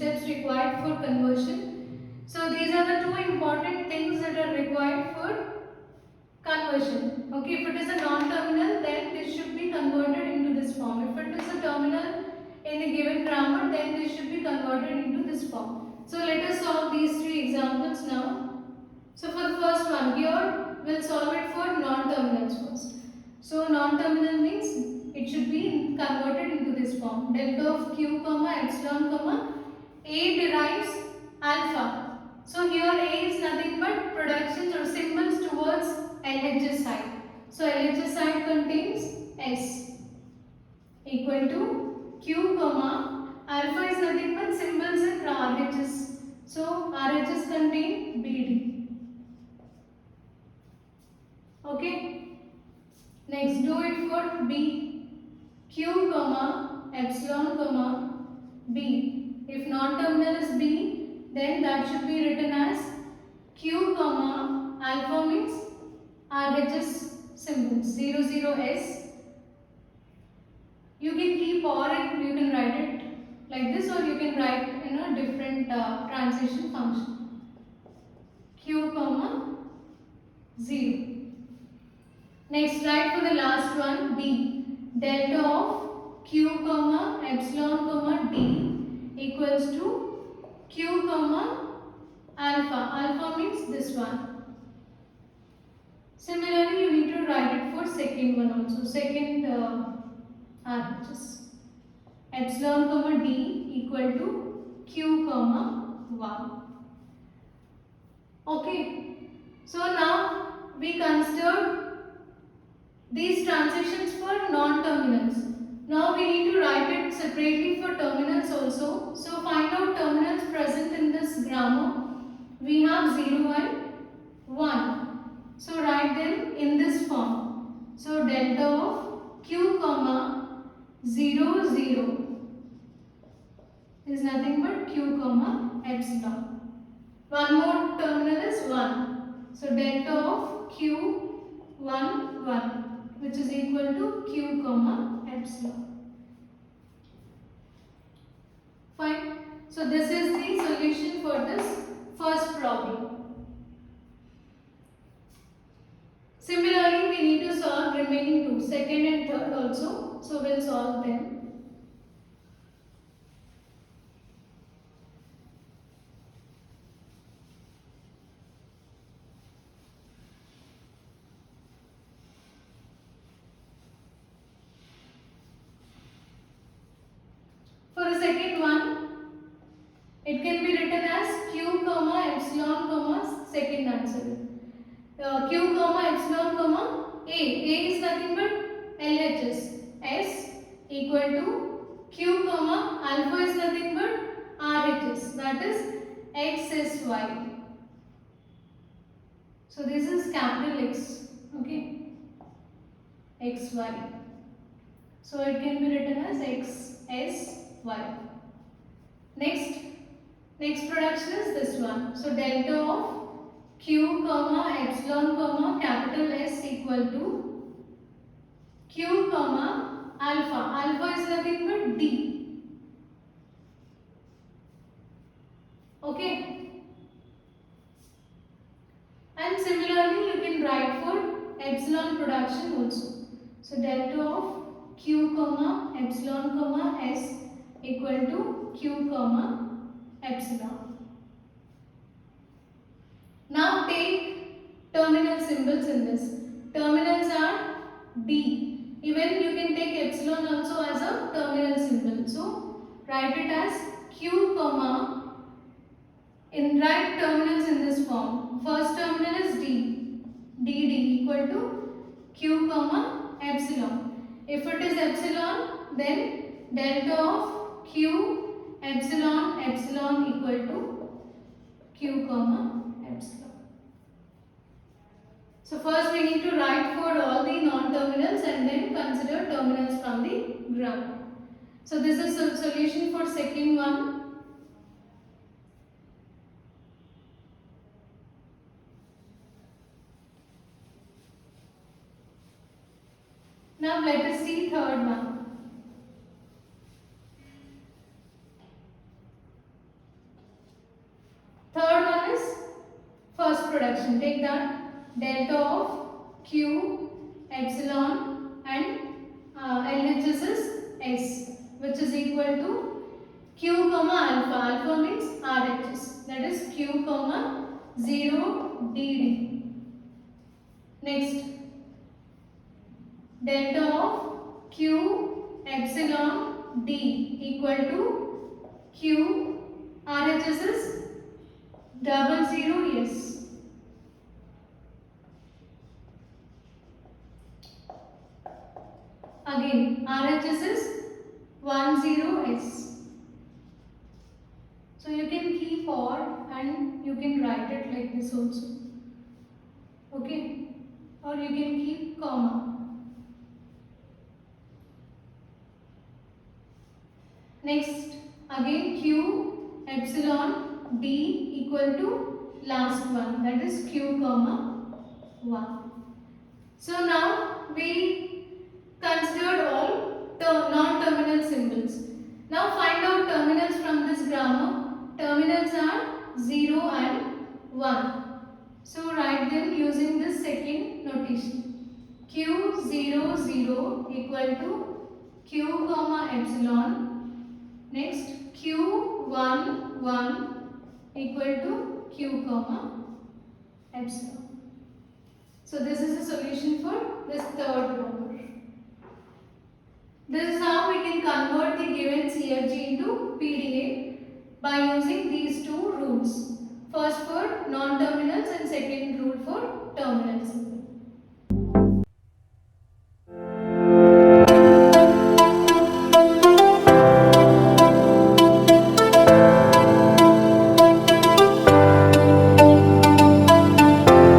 steps required for conversion. So these are the two important things that are required for conversion. Okay, if it is a non-terminal, then this should be converted into this form. If it is a terminal in the given grammar, then this should be converted into this form. So let us solve these three examples now. So for the first one, here we'll solve it for non-terminals first. So non-terminal means it should be converted into this form. Delta of q comma epsilon comma a derives alpha. So here a is nothing but productions or symbols towards LHS side. So LHS side contains S equal to q comma alpha is nothing but symbols in RHS. So RHS contain BD. Okay. Next, do it for B. Q comma epsilon comma B. If non-terminal is B, then that should be written as Q comma alpha means RHS symbols 00S. You can keep or you can write it like this, or you can write in a different transition function. Q comma 0. Next, write for the last one D. Delta of q comma epsilon comma D equals to q comma alpha. Alpha means this one. Similarly, you need to write it for second one also. Second RHS. Epsilon comma D equal to q comma 1. Okay. So now we considered these transitions for non-terminals. Now we need to write it separately for terminals also. So find out terminals present in this grammar. We have 0 and 1. So write them in this form. So delta of q comma 0 0 is nothing but q comma epsilon. One more terminal is 1. So delta of q 1 1. Which is equal to q comma epsilon. Fine. So this is the solution for this first problem. Similarly, we need to solve remaining two, second and third also. So we'll solve them. For the second one, it can be written as q comma epsilon comma second answer. Q comma epsilon comma A. A is nothing but LHS. S equal to q comma alpha is nothing but RHS. That is XSY. So this is capital X. Okay. XY. So it can be written as XSY. Next production is this one. So delta of q comma epsilon comma capital S equal to q comma alpha. Alpha is nothing but D. Okay. And similarly, you can write for epsilon production also. So delta of q comma epsilon comma S equal to q comma epsilon. Now take terminal symbols in this. Terminals are D. Even you can take epsilon also as a terminal symbol. So write it as q comma. Write terminals in this form. First terminal is D. DD equal to q comma epsilon. If it is epsilon, then delta of q epsilon epsilon equal to q comma epsilon. So first we need to write for all the non-terminals and then consider terminals from the grammar. So this is the solution for second one. Now let us see third one. cost production. Take that delta of Q epsilon and LHS is S, which is equal to Q comma alpha. Alpha means RHS. That is Q comma 0 DD. Next, delta of Q epsilon D equal to Q RHS is 00 S. Again, RHS is 10 S. So you can keep or and you can write it like this also. Okay, or you can keep comma. Next, again Q epsilon D equal to last one, that is Q comma 1. So now we considered all non-terminal symbols. Now find out terminals from this grammar. Terminals are 0 and 1. So write them using this second notation. Q00 equal to Q comma epsilon. Next, Q11 equal to Q comma epsilon. So this is the solution for this third problem. This is how we can convert the given CFG into PDA by using these two rules. First for non-terminals and second